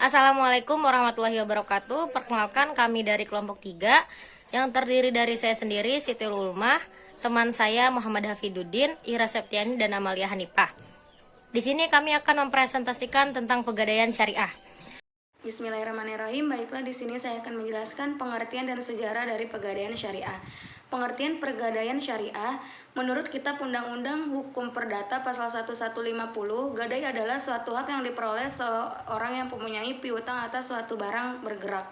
Assalamualaikum warahmatullahi wabarakatuh. Perkenalkan, kami dari kelompok 3 yang terdiri dari saya sendiri, Siti Ulmah, teman saya Muhammad Hafiduddin, Ira Septiani, dan Amalia Hanifah. Di sini kami akan mempresentasikan tentang Pegadaian Syariah. Bismillahirrahmanirrahim. Baiklah, di sini saya akan menjelaskan pengertian dan sejarah dari Pegadaian Syariah. Pengertian Pegadaian Syariah, menurut Kitab Undang-Undang Hukum Perdata Pasal 1150, gadai adalah suatu hak yang diperoleh seorang yang mempunyai piutang atas suatu barang bergerak.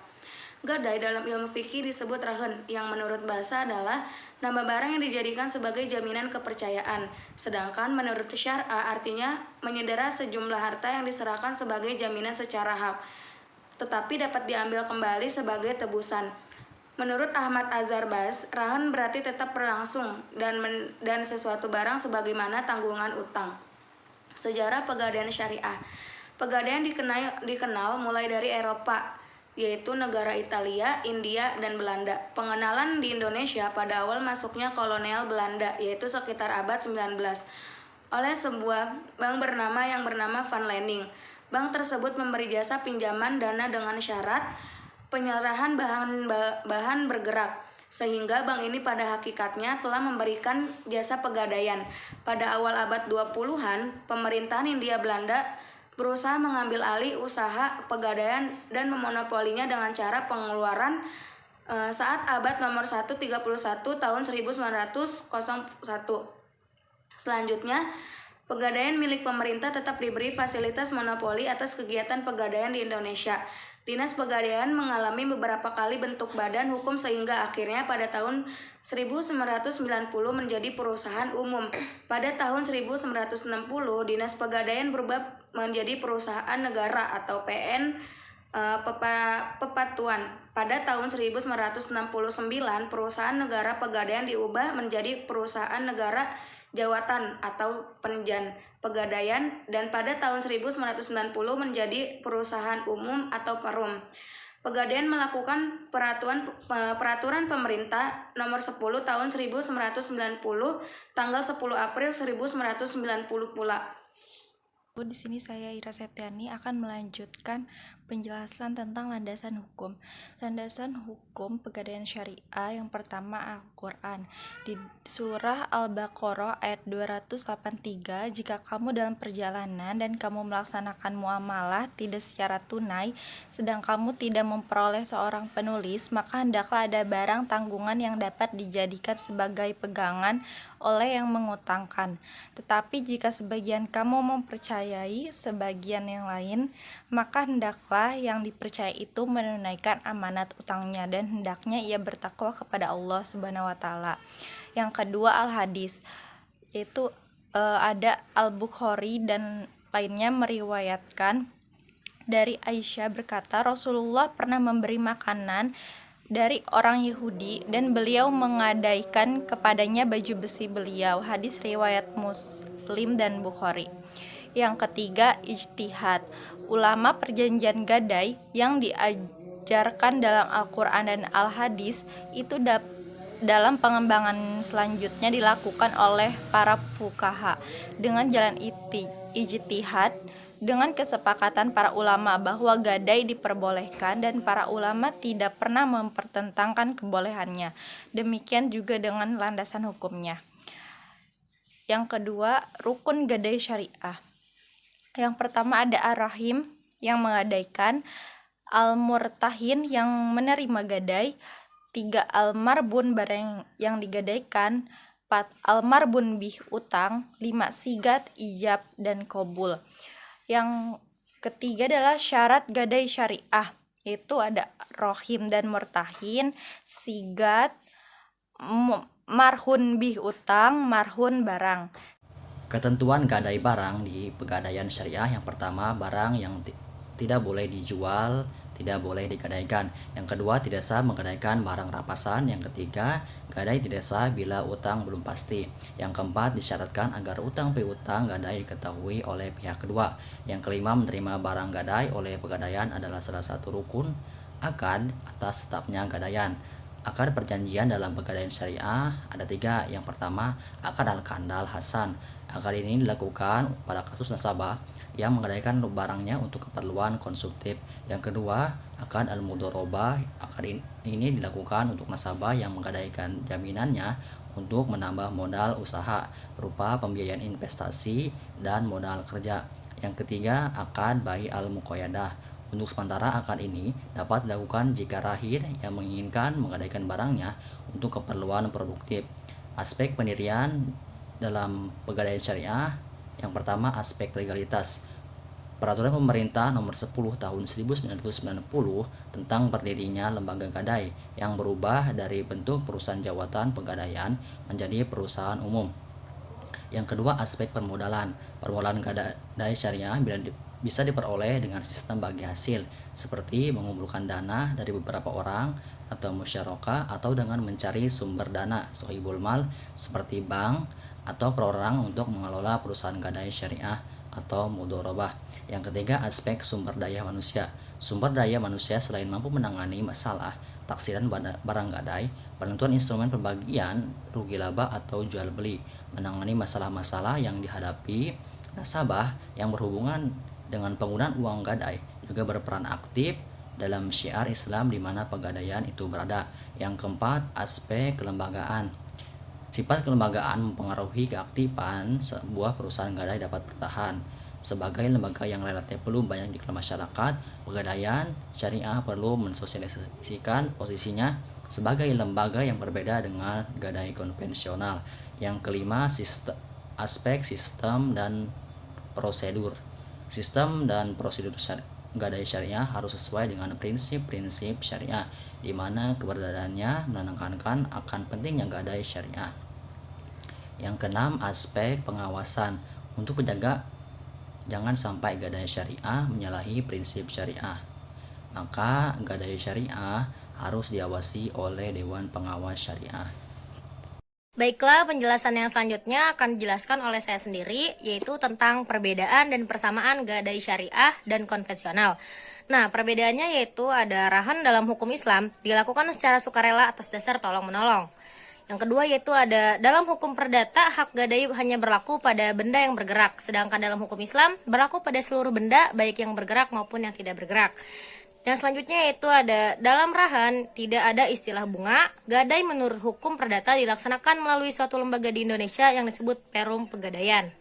Gadai dalam ilmu fikih disebut rahen, yang menurut bahasa adalah nama barang yang dijadikan sebagai jaminan kepercayaan. Sedangkan menurut syar'a artinya menyedera sejumlah harta yang diserahkan sebagai jaminan secara hak, tetapi dapat diambil kembali sebagai tebusan. Menurut Ahmad Azharbas, rahan berarti tetap berlangsung dan sesuatu barang sebagaimana tanggungan utang. Sejarah Pegadaian Syariah. Pegadaian dikenal mulai dari Eropa, yaitu negara Italia, India, dan Belanda. Pengenalan di Indonesia pada awal masuknya kolonial Belanda, yaitu sekitar abad 19, oleh sebuah bank yang bernama Van Lening. Bank tersebut memberi jasa pinjaman dana dengan syarat penyerahan bahan bergerak, sehingga bank ini pada hakikatnya telah memberikan jasa pegadaian. Pada awal abad 20-an, pemerintahan Hindia Belanda berusaha mengambil alih usaha pegadaian dan memonopolinya dengan cara pengeluaran saat abad nomor 131 tahun 1901. Selanjutnya, pegadaian milik pemerintah tetap diberi fasilitas monopoli atas kegiatan pegadaian di Indonesia. Dinas Pegadaian mengalami beberapa kali bentuk badan hukum sehingga akhirnya pada tahun 1990 menjadi perusahaan umum. Pada tahun 1960, Dinas Pegadaian berubah menjadi perusahaan negara atau PN Pepatuan. Pada tahun 1969, perusahaan negara Pegadaian diubah menjadi perusahaan negara jawatan atau penjan pegadaian, dan pada tahun 1990 menjadi perusahaan umum atau perum. Pegadaian melakukan peraturan pemerintah nomor 10 tahun 1990 tanggal 10 April 1990 pula. Di sini saya Ira Septiani akan melanjutkan penjelasan tentang landasan hukum. Landasan hukum Pegadaian Syariah yang pertama Al-Quran. Di surah Al-Baqarah ayat 283, jika kamu dalam perjalanan dan kamu melaksanakan muamalah tidak secara tunai, sedang kamu tidak memperoleh seorang penulis, maka hendaklah ada barang tanggungan yang dapat dijadikan sebagai pegangan oleh yang mengutangkan. Tetapi jika sebagian kamu mempercayai sebagian yang lain, maka hendaklah yang dipercaya itu menunaikan amanat utangnya, dan hendaknya ia bertakwa kepada Allah Subhanahu wa taala. Yang kedua Al-Hadis, yaitu ada Al-Bukhari dan lainnya meriwayatkan dari Aisyah berkata, Rasulullah pernah memberi makanan dari orang Yahudi dan beliau mengadaikan kepadanya baju besi beliau. Hadis riwayat Muslim dan Bukhari. Yang ketiga ijtihad. Ulama perjanjian gadai yang diajarkan dalam Al-Quran dan Al-Hadis itu dalam pengembangan selanjutnya dilakukan oleh para fuqaha dengan jalan ijtihad, dengan kesepakatan para ulama bahwa gadai diperbolehkan dan para ulama tidak pernah mempertentangkan kebolehannya. Demikian juga dengan landasan hukumnya. Yang kedua, rukun gadai syariah. Yang pertama ada ar-rahim yang mengadaikan, al-murtahin yang menerima gadai, 3 al-marbun barang yang digadaikan, 4 al-marbun bih utang, 5 sigat, ijab, dan kobul. Yang ketiga adalah syarat gadai syariah, yaitu ada rohim dan murtahin, sigat, marhun bih utang, marhun barang. Ketentuan gadai barang di Pegadaian Syariah. Yang pertama, barang yang tidak boleh dijual, tidak boleh digadaikan. Yang kedua, tidak sah menggadaikan barang rampasan. Yang ketiga, gadai tidak sah bila utang belum pasti. Yang keempat, disyaratkan agar utang piutang gadai diketahui oleh pihak kedua. Yang kelima, menerima barang gadai oleh Pegadaian adalah salah satu rukun akad atas tetapnya gadaian. Akad perjanjian dalam pegadaian syariah ada 3. Yang pertama, akad al-kandal hasan. Akad ini dilakukan pada kasus nasabah yang menggadaikan barangnya untuk keperluan konsumtif. Yang kedua, akad al-mudharabah. Akad ini dilakukan untuk nasabah yang menggadaikan jaminannya untuk menambah modal usaha berupa pembiayaan investasi dan modal kerja. Yang ketiga, akad bai al-muqayyadah. Untuk sementara akad ini dapat dilakukan jika rahir yang menginginkan menggadaikan barangnya untuk keperluan produktif. Aspek pendirian dalam pegadaian syariah. Yang pertama, aspek legalitas. Peraturan Pemerintah Nomor 10 Tahun 1990 tentang berdirinya lembaga gadai yang berubah dari bentuk perusahaan jawatan pegadaian menjadi perusahaan umum. Yang kedua, aspek permodalan. Permodalan gadai syariah bisa diperoleh dengan sistem bagi hasil, seperti mengumpulkan dana dari beberapa orang atau musyarakah, atau dengan mencari sumber dana sohibul mal seperti bank atau perorangan untuk mengelola perusahaan gadai syariah atau mudharabah. Yang ketiga, aspek sumber daya manusia. Sumber daya manusia selain mampu menangani masalah taksiran barang gadai, penentuan instrumen pembagian rugi laba atau jual beli, menangani masalah-masalah yang dihadapi nasabah yang berhubungan dengan penggunaan uang gadai, juga berperan aktif dalam syiar Islam di mana pegadaian itu berada. Yang keempat, aspek kelembagaan. Sifat kelembagaan mempengaruhi keaktifan sebuah perusahaan gadai dapat bertahan. Sebagai lembaga yang relatif belum banyak dikenal masyarakat, pegadaian syariah perlu mensosialisasikan posisinya sebagai lembaga yang berbeda dengan gadai konvensional. Yang kelima, aspek sistem dan prosedur. Sistem dan prosedur gadai syariah harus sesuai dengan prinsip-prinsip syariah, di mana keberadaannya menekankan akan pentingnya gadai syariah. Yang keenam, aspek pengawasan. Untuk menjaga jangan sampai gadai syariah menyalahi prinsip syariah, maka gadai syariah harus diawasi oleh Dewan Pengawas Syariah. Baiklah, penjelasan yang selanjutnya akan dijelaskan oleh saya sendiri, yaitu tentang perbedaan dan persamaan gadai syariah dan konvensional. Nah, perbedaannya yaitu ada rahan dalam hukum Islam dilakukan secara sukarela atas dasar tolong-menolong. Yang kedua yaitu ada dalam hukum perdata hak gadai hanya berlaku pada benda yang bergerak, sedangkan dalam hukum Islam berlaku pada seluruh benda baik yang bergerak maupun yang tidak bergerak. Yang selanjutnya yaitu ada dalam rahan tidak ada istilah bunga. Gadai menurut hukum perdata dilaksanakan melalui suatu lembaga di Indonesia yang disebut Perum Pegadaian.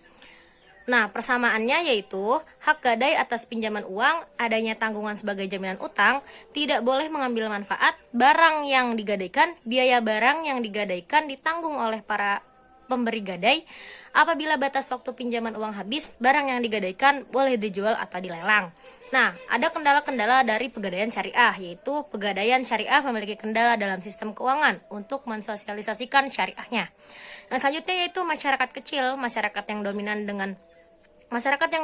Nah, persamaannya yaitu hak gadai atas pinjaman uang, adanya tanggungan sebagai jaminan utang, tidak boleh mengambil manfaat, barang yang digadaikan, biaya barang yang digadaikan ditanggung oleh para pemberi gadai. Apabila batas waktu pinjaman uang habis, barang yang digadaikan boleh dijual atau dilelang. Nah, ada kendala-kendala dari pegadaian syariah, yaitu pegadaian syariah memiliki kendala dalam sistem keuangan untuk mensosialisasikan syariahnya. Yang selanjutnya yaitu masyarakat kecil, masyarakat yang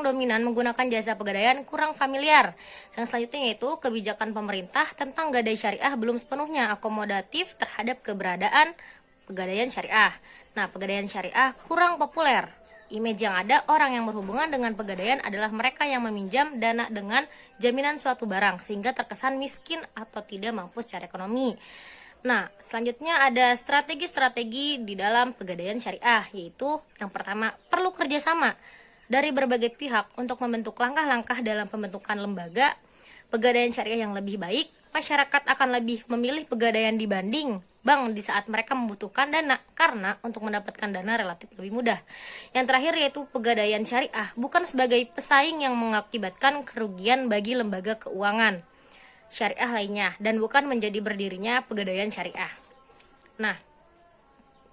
dominan menggunakan jasa pegadaian kurang familiar. Yang selanjutnya yaitu kebijakan pemerintah tentang gadai syariah belum sepenuhnya akomodatif terhadap keberadaan pegadaian syariah. Nah, pegadaian syariah kurang populer. Image yang ada orang yang berhubungan dengan pegadaian adalah mereka yang meminjam dana dengan jaminan suatu barang sehingga terkesan miskin atau tidak mampu secara ekonomi. Nah, selanjutnya ada strategi-strategi di dalam pegadaian syariah, yaitu yang pertama perlu kerjasama dari berbagai pihak untuk membentuk langkah-langkah dalam pembentukan lembaga pegadaian syariah yang lebih baik. Masyarakat akan lebih memilih pegadaian dibanding bank di saat mereka membutuhkan dana, karena untuk mendapatkan dana relatif lebih mudah. Yang terakhir yaitu pegadaian syariah bukan sebagai pesaing yang mengakibatkan kerugian bagi lembaga keuangan syariah lainnya, dan bukan menjadi berdirinya pegadaian syariah. Nah,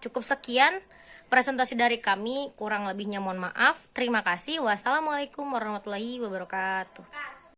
cukup sekian presentasi dari kami, kurang lebihnya mohon maaf. Terima kasih. Wassalamualaikum warahmatullahi wabarakatuh.